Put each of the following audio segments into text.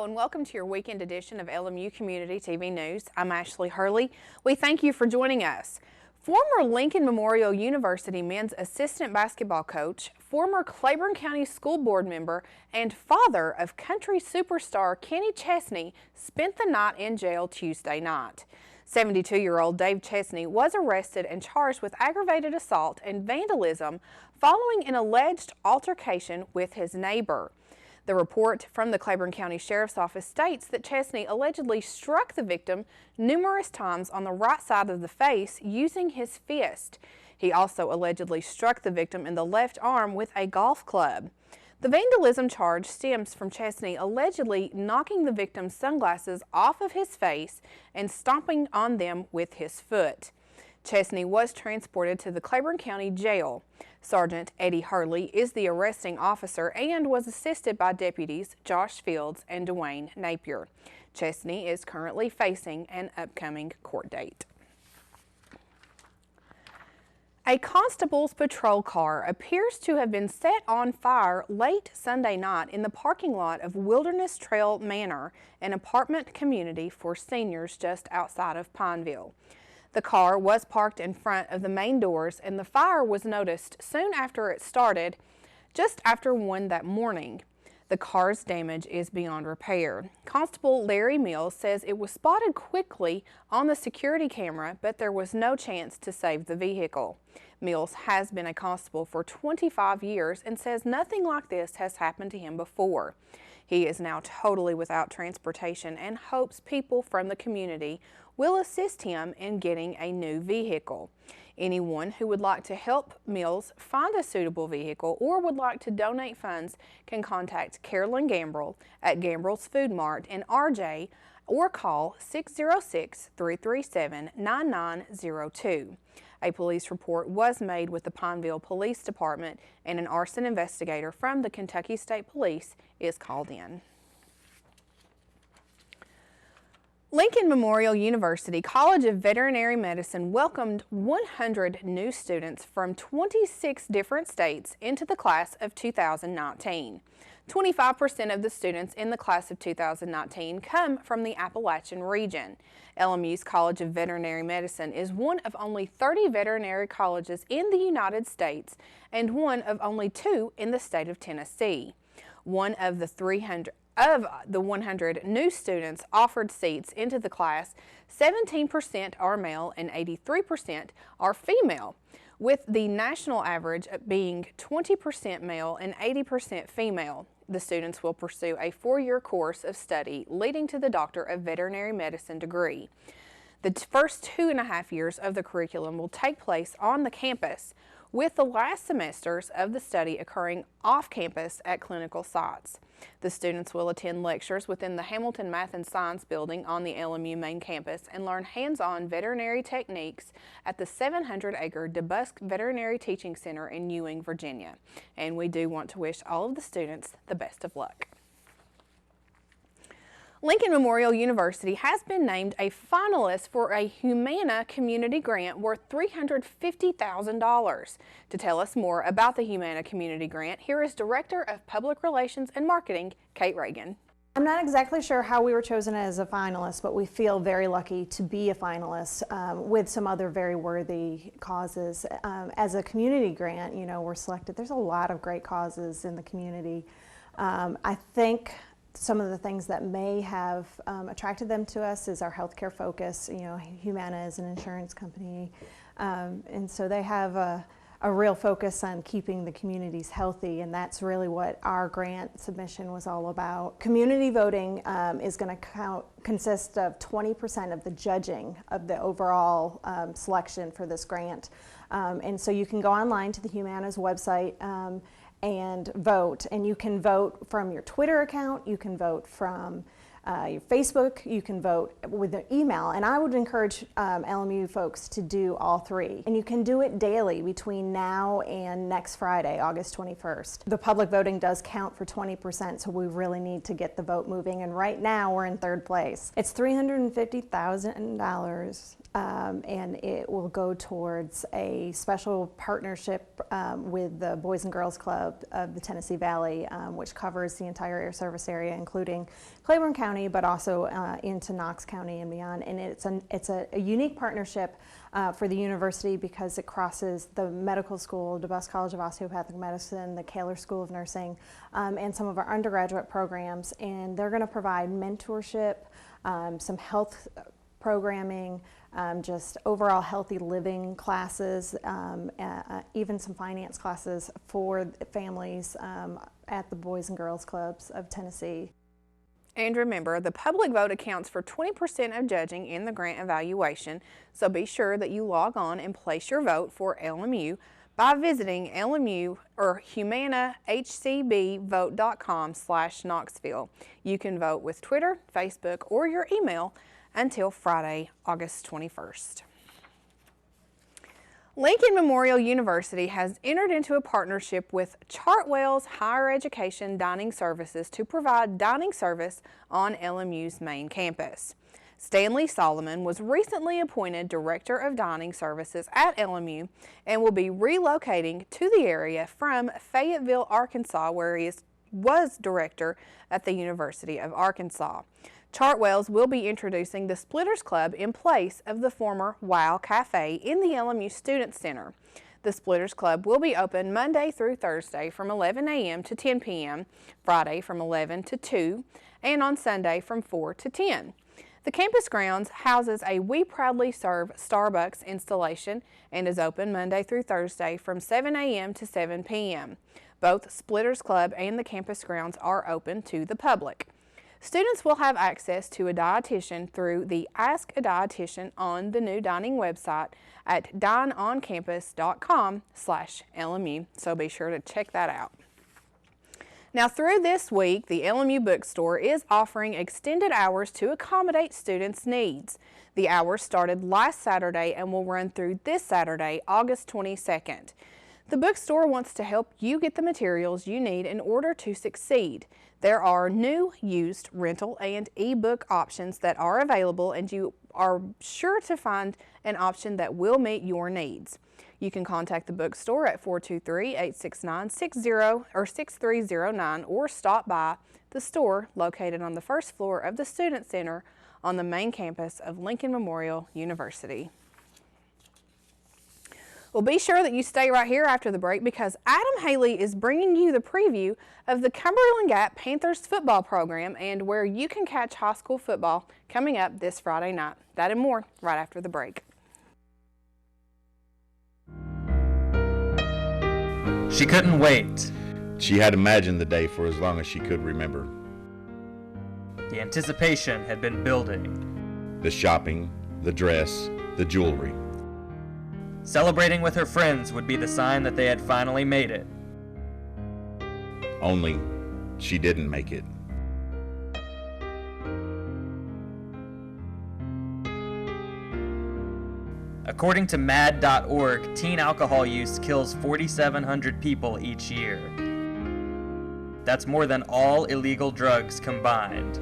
and welcome to your weekend edition of LMU Community TV News. I'm Ashley Hurley. We thank you for joining us. Former Lincoln Memorial University men's assistant basketball coach, former Claiborne County School Board member, and father of country superstar Kenny Chesney spent the night in jail Tuesday night. 72-year-old Dave Chesney was arrested and charged with aggravated assault and vandalism following an alleged altercation with his neighbor. The report from the Claiborne County Sheriff's Office states that Chesney allegedly struck the victim numerous times on the right side of the face using his fist. He also allegedly struck the victim in the left arm with a golf club. The vandalism charge stems from Chesney allegedly knocking the victim's sunglasses off of his face and stomping on them with his foot. Chesney was transported to the Claiborne County Jail. Sergeant Eddie Hurley is the arresting officer and was assisted by deputies Josh Fields and Dwayne Napier. Chesney is currently facing an upcoming court date. A constable's patrol car appears to have been set on fire late Sunday night in the parking lot of Wilderness Trail Manor, an apartment community for seniors just outside of Pineville. The car was parked in front of the main doors, and the fire was noticed soon after it started, just after 1 that morning. The car's damage is beyond repair. Constable Larry Mills says it was spotted quickly on the security camera, but there was no chance to save the vehicle. Mills has been a constable for 25 years and says nothing like this has happened to him before. He is now totally without transportation and hopes people from the community will assist him in getting a new vehicle. Anyone who would like to help Mills find a suitable vehicle or would like to donate funds can contact Carolyn Gambrell at Gambrell's Food Mart in RJ or call 606-337-9902. A police report was made with the Pineville Police Department, and an arson investigator from the Kentucky State Police is called in. Lincoln Memorial University College of Veterinary Medicine welcomed 100 new students from 26 different states into the class of 2019. 25% of the students in the class of 2019 come from the Appalachian region. LMU's College of Veterinary Medicine is one of only 30 veterinary colleges in the United States and one of only 2 in the state of Tennessee. One of the 100 new students offered seats into the class, 17% are male and 83% are female, with the national average being 20% male and 80% female. The students will pursue a 4-year course of study leading to the Doctor of Veterinary Medicine degree. The first 2.5 years of the curriculum will take place on the campus, with the last semesters of the study occurring off campus at clinical sites. The students will attend lectures within the Hamilton Math and Science building on the LMU main campus and learn hands-on veterinary techniques at the 700-acre DeBusk Veterinary Teaching Center in Ewing, Virginia. And we do want to wish all of the students the best of luck. Lincoln Memorial University has been named a finalist for a Humana Community Grant worth $350,000. To tell us more about the Humana Community Grant, here is Director of Public Relations and Marketing, Kate Reagan. I'm not exactly sure how we were chosen as a finalist, but we feel very lucky to be a finalist with some other very worthy causes. As a community grant, you know, we're selected. There's a lot of great causes in the community. I think some of the things that may have attracted them to us is our healthcare focus. You know, Humana is an insurance company, and so they have a real focus on keeping the communities healthy, and that's really what our grant submission was all about. Community voting is going to consist of 20% of the judging of the overall selection for this grant, and so you can go online to the Humana's website and vote, and you can vote from your Twitter account, you can vote from your Facebook, you can vote with an email, and I would encourage LMU folks to do all 3. And you can do it daily between now and next Friday, August 21st. The public voting does count for 20%, so we really need to get the vote moving, and right now we're in 3rd place. It's $350,000, and it will go towards a special partnership with the Boys and Girls Club of the Tennessee Valley, which covers the entire air service area, including Claiborne County, but also into Knox County and beyond. And it's a unique partnership for the university because it crosses the medical school, DeBusk College of Osteopathic Medicine, the Kaler School of Nursing, and some of our undergraduate programs. And they're going to provide mentorship, some health programming, just overall healthy living classes, even some finance classes for families at the Boys and Girls Clubs of Tennessee. And remember, the public vote accounts for 20% of judging in the grant evaluation, so be sure that you log on and place your vote for LMU by visiting LMU or humanahcbvote.com/Knoxville. You can vote with Twitter, Facebook, or your email until Friday, August 21st. Lincoln Memorial University has entered into a partnership with Chartwell's Higher Education Dining Services to provide dining service on LMU's main campus. Stanley Solomon was recently appointed Director of Dining Services at LMU and will be relocating to the area from Fayetteville, Arkansas, where he was Director at the University of Arkansas. Chartwell's will be introducing the Splitters Club in place of the former Wow Cafe in the LMU Student Center. The Splitters Club will be open Monday through Thursday from 11 a.m. to 10 p.m., Friday from 11 to 2, and on Sunday from 4 to 10. The campus grounds houses a We Proudly Serve Starbucks installation and is open Monday through Thursday from 7 a.m. to 7 p.m. Both Splitters Club and the campus grounds are open to the public. Students will have access to a dietitian through the Ask a Dietitian on the new dining website at dineoncampus.com/LMU, so be sure to check that out. Now, through this week, the LMU bookstore is offering extended hours to accommodate students' needs. The hours started last Saturday and will run through this Saturday, August 22nd. The bookstore wants to help you get the materials you need in order to succeed. There are new, used, rental, and e-book options that are available, and you are sure to find an option that will meet your needs. You can contact the bookstore at 423-869-60 or 6309 or stop by the store located on the first floor of the Student Center on the main campus of Lincoln Memorial University. Well, be sure that you stay right here after the break because Adam Haley is bringing you the preview of the Cumberland Gap Panthers football program and where you can catch high school football coming up this Friday night. That and more right after the break. She couldn't wait. She had imagined the day for as long as she could remember. The anticipation had been building. The shopping, the dress, the jewelry. Celebrating with her friends would be the sign that they had finally made it. Only she didn't make it. According to MAD.org, teen alcohol use kills 4,700 people each year. That's more than all illegal drugs combined.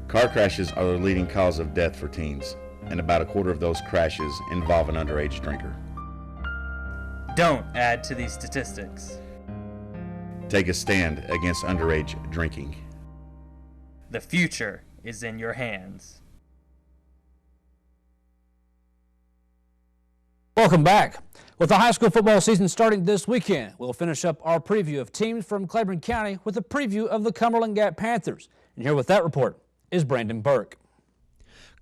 Car crashes are the leading cause of death for teens, and about a quarter of those crashes involve an underage drinker. Don't add to these statistics. Take a stand against underage drinking. The future is in your hands. Welcome back. With the high school football season starting this weekend, we'll finish up our preview of teams from Claiborne County with a preview of the Cumberland Gap Panthers. And here with that report is Brandon Burke.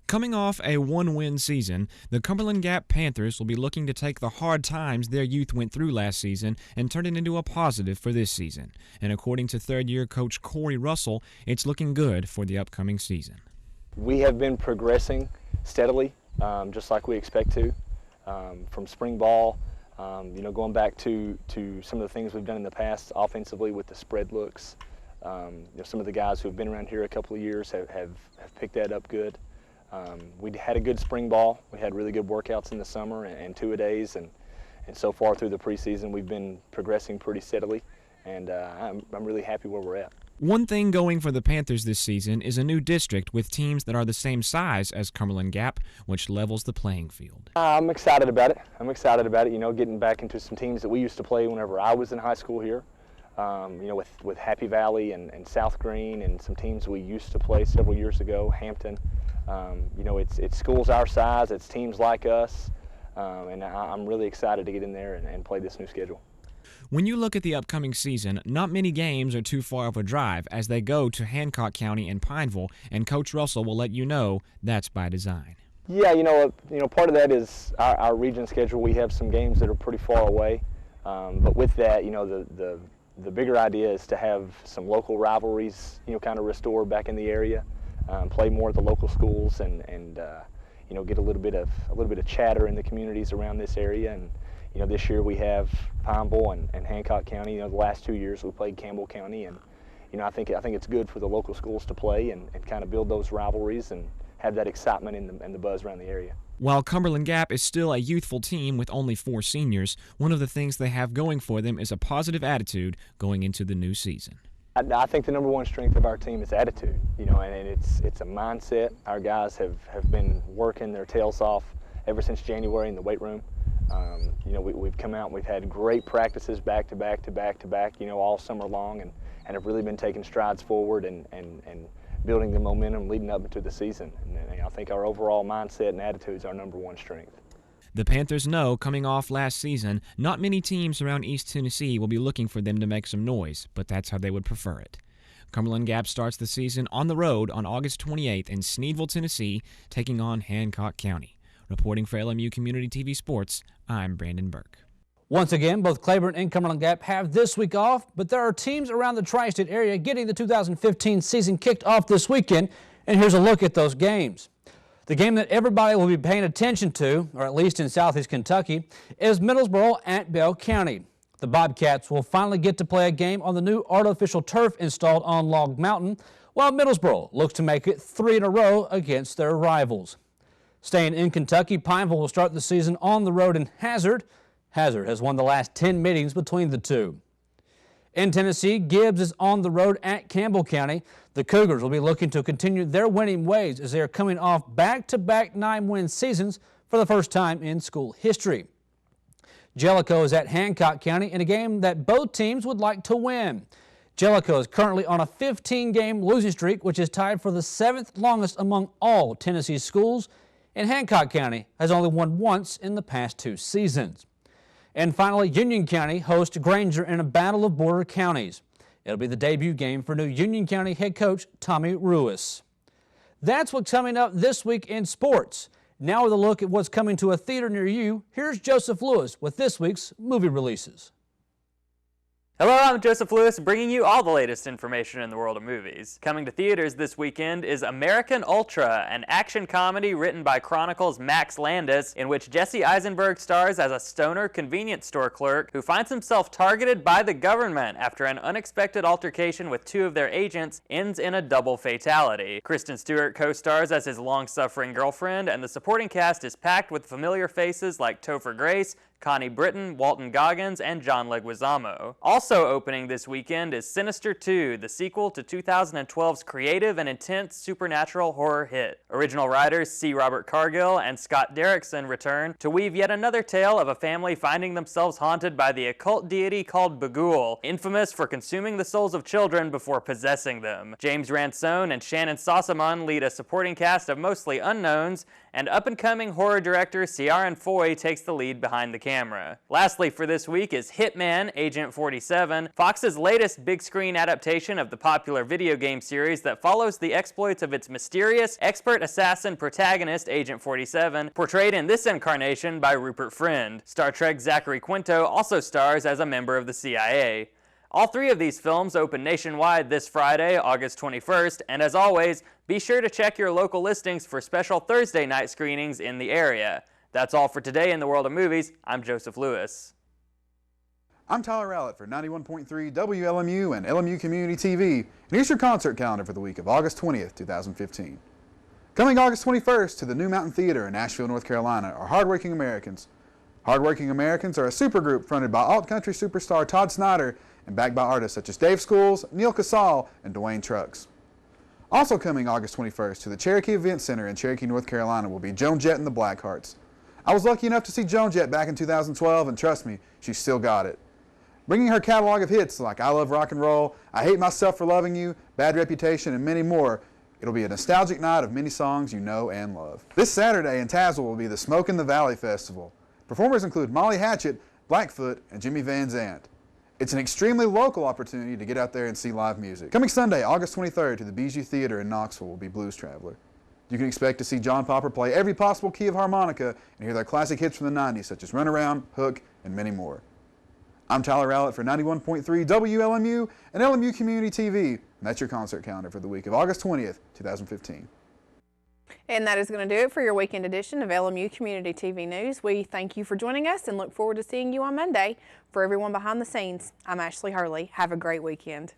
Coming off a one-win season, the Cumberland Gap Panthers will be looking to take the hard times their youth went through last season and turn it into a positive for this season. And according to third-year coach Corey Russell, it's looking good for the upcoming season. We have been progressing steadily, just like we expect to, from spring ball, going back to some of the things we've done in the past offensively with the spread looks. Some of the guys who have been around here a couple of years have picked that up good. We had a good spring ball. We had really good workouts in the summer and two-a-days, and so far through the preseason we've been progressing pretty steadily, and I'm really happy where we're at. One thing going for the Panthers this season is a new district with teams that are the same size as Cumberland Gap, which levels the playing field. I'm excited about it. You know, getting back into some teams that we used to play whenever I was in high school here. You know, with Happy Valley and South Green and some teams we used to play several years ago, Hampton. You know, it's schools our size, it's teams like us, and I'm really excited to get in there and play this new schedule. When you look at the upcoming season, not many games are too far of a drive as they go to Hancock County and Pineville, and Coach Russell will let you know that's by design. Yeah, you know, part of that is our region schedule. We have some games that are pretty far away, but with that, you know, the bigger idea is to have some local rivalries, you know, kind of restored back in the area, play more at the local schools, and you know, get a little bit of chatter in the communities around this area. And you know, this year we have Pineville and Hancock County. You know, the last 2 years we played Campbell County, and you know, I think it's good for the local schools to play and kind of build those rivalries and have that excitement and the buzz around the area. While Cumberland Gap is still a youthful team with only 4 seniors, one of the things they have going for them is a positive attitude going into the new season. I think the number one strength of our team is attitude, you know, and it's a mindset. Our guys have been working their tails off ever since January in the weight room. You know, we've come out and we've had great practices back to back, you know, all summer long, and have really been taking strides forward and building the momentum leading up into the season. And I think our overall mindset and attitude is our number one strength. The Panthers know, coming off last season, not many teams around East Tennessee will be looking for them to make some noise, but that's how they would prefer it. Cumberland Gap starts the season on the road on August 28th in Sneedville, Tennessee, taking on Hancock County. Reporting for LMU Community TV Sports, I'm Brandon Burke. Once again, both Claiborne and Cumberland Gap have this week off, but there are teams around the tri-state area getting the 2015 season kicked off this weekend, and here's a look at those games. The game that everybody will be paying attention to, or at least in Southeast Kentucky, is Middlesboro at Bell County. The Bobcats will finally get to play a game on the new artificial turf installed on Log Mountain, while Middlesboro looks to make it 3 in a row against their rivals. Staying in Kentucky, Pineville will start the season on the road in Hazard. Hazard has won the last 10 meetings between the two. In Tennessee, Gibbs is on the road at Campbell County. The Cougars will be looking to continue their winning ways as they are coming off back-to-back 9-win seasons for the first time in school history. Jellicoe is at Hancock County in a game that both teams would like to win. Jellicoe is currently on a 15-game losing streak, which is tied for the 7th longest among all Tennessee schools, and Hancock County has only won once in the past 2 seasons. And finally, Union County hosts Granger in a battle of border counties. It'll be the debut game for new Union County head coach Tommy Ruiz. That's what's coming up this week in sports. Now with a look at what's coming to a theater near you, here's Joseph Lewis with this week's movie releases. Hello, I'm Joseph Lewis, bringing you all the latest information in the world of movies. Coming to theaters this weekend is American Ultra, an action comedy written by Chronicle's Max Landis, in which Jesse Eisenberg stars as a stoner convenience store clerk who finds himself targeted by the government after an unexpected altercation with 2 of their agents ends in a double fatality. Kristen Stewart co-stars as his long-suffering girlfriend, and the supporting cast is packed with familiar faces like Topher Grace, Connie Britton, Walton Goggins, and John Leguizamo. Also opening this weekend is Sinister 2, the sequel to 2012's creative and intense supernatural horror hit. Original writers C. Robert Cargill and Scott Derrickson return to weave yet another tale of a family finding themselves haunted by the occult deity called Bagul, infamous for consuming the souls of children before possessing them. James Ransone and Shannon Sossamon lead a supporting cast of mostly unknowns, and up-and-coming horror director Ciaran Foy takes the lead behind the camera. Lastly for this week is Hitman, Agent 47, Fox's latest big-screen adaptation of the popular video game series that follows the exploits of its mysterious, expert assassin protagonist, Agent 47, portrayed in this incarnation by Rupert Friend. Star Trek's Zachary Quinto also stars as a member of the CIA. All 3 of these films open nationwide this Friday, August 21st, and as always, be sure to check your local listings for special Thursday night screenings in the area. That's all for today in the world of movies. I'm Joseph Lewis. I'm Tyler Rowlett for 91.3 WLMU and LMU Community TV, and here's your concert calendar for the week of August 20th, 2015. Coming August 21st to the New Mountain Theater in Asheville, North Carolina are Hardworking Americans. Hardworking Americans are a supergroup fronted by alt-country superstar Todd Snyder and backed by artists such as Dave Schools, Neil Casal, and Dwayne Trucks. Also coming August 21st to the Cherokee Event Center in Cherokee, North Carolina will be Joan Jett and the Blackhearts. I was lucky enough to see Joan Jett back in 2012, and trust me, she's still got it. Bringing her catalog of hits like I Love Rock and Roll, I Hate Myself for Loving You, Bad Reputation, and many more, it'll be a nostalgic night of many songs you know and love. This Saturday in Tazewell will be the Smoke in the Valley Festival. Performers include Molly Hatchet, Blackfoot, and Jimmy Van Zant. It's an extremely local opportunity to get out there and see live music. Coming Sunday, August 23rd to the Bijou Theater in Knoxville will be Blues Traveler. You can expect to see John Popper play every possible key of harmonica and hear their classic hits from the 90s such as Runaround, Hook, and many more. I'm Tyler Rowlett for 91.3 WLMU and LMU Community TV, and that's your concert calendar for the week of August 20th, 2015. And that is going to do it for your weekend edition of LMU Community TV News. We thank you for joining us and look forward to seeing you on Monday. For everyone behind the scenes, I'm Ashley Hurley. Have a great weekend.